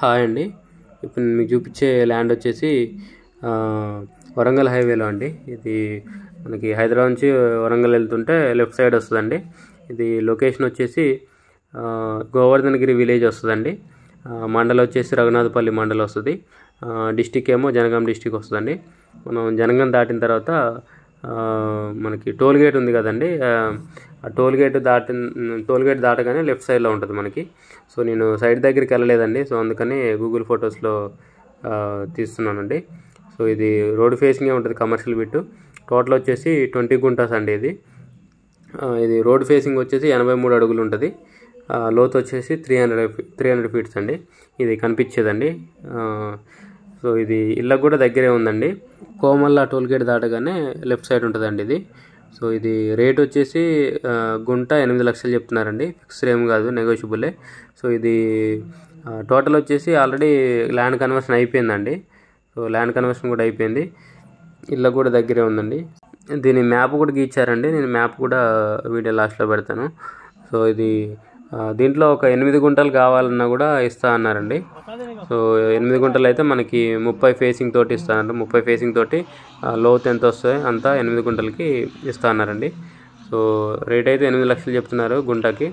Hi అండి. ఇప్పుడు నేను మీకు చూపించే ల్యాండ్ వచ్చేసి వరంగల్ హైవేలో అండి. ఇది మనకి హైదరాబాద్ నుంచి వరంగల్ వెళ్తుంటే లెఫ్ట్ సైడ్ వస్తుందండి. ఇది లొకేషన్ వచ్చేసి గోవర్ధనగిరి విలేజ్ వస్తుందండి. మండలం వచ్చేసి రఘునాథపల్లి మండలం వస్తుంది. డిస్టిక్ ఏమో జనగాం డిస్టిక్ వస్తుందండి. మనం జనగాం దాటిన తర్వాత మనకి టోల్ గేట్ ఉంది కదండి. ఆ టోల్ గేట్ దాటగానే లెఫ్ట్ సైడ్లో ఉంటుంది మనకి. సో నేను సైడ్ దగ్గరికి వెళ్ళలేదండి, సో అందుకని గూగుల్ ఫొటోస్లో తీస్తున్నానండి. సో ఇది రోడ్ ఫేసింగే ఉంటుంది, కమర్షియల్ బిట్టు. టోటల్ వచ్చేసి 20 గుంటాస్ అండి. ఇది రోడ్ ఫేసింగ్ వచ్చేసి 83 అడుగులు ఉంటుంది. లోతు వచ్చేసి 300 ఫీట్స్ అండి. ఇది కనిపించేదండి. సో ఇది ఇళ్ళకు కూడా దగ్గరే ఉందండి. కోమల్ల టోల్ గేట్ దాటగానే లెఫ్ట్ సైడ్ ఉంటుందండి ఇది. సో ఇది రేట్ వచ్చేసి గుంట 8 లక్షలు చెప్తున్నారండి. ఫిక్స్డ్ ఏం కాదు, నెగోషియబులే. సో ఇది టోటల్ వచ్చేసి ఆల్రెడీ ల్యాండ్ కన్వర్షన్ అయిపోయిందండి. సో ల్యాండ్ కన్వర్షన్ కూడా అయిపోయింది. ఇళ్ళ కూడా దగ్గరే ఉందండి. దీని మ్యాప్ కూడా గీచారండి. నేను మ్యాప్ కూడా వీడియో లాస్ట్లో పెడతాను. సో ఇది దీంట్లో ఒక 8 గుంటలు కావాలన్నా కూడా ఇస్తా అన్నారండి. సో 8 గుంటలు అయితే మనకి 30 ఫేసింగ్ తోటి ఇస్తానండి. 30 ఫేసింగ్ తోటి లోతు ఎంత వస్తాయి అంతా 8 గుంటలకి ఇస్తా అన్నారండి. సో రేట్ అయితే 8 లక్షలు చెప్తున్నారు గుంటకి.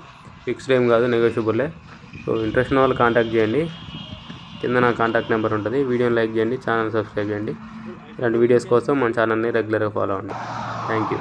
ఫిక్స్డ్ ఏం కాదు, నెగోషియబులే. సో ఇంట్రెస్ట్ ఉన్న వాళ్ళు కాంటాక్ట్ చేయండి. కింద నా కాంటాక్ట్ నెంబర్ ఉంటుంది. వీడియోని లైక్ చేయండి, ఛానల్ సబ్స్క్రైబ్ చేయండి. ఇలాంటి వీడియోస్ కోసం మన ఛానల్ని రెగ్యులర్గా ఫాలో అవ్వండి. Thank you.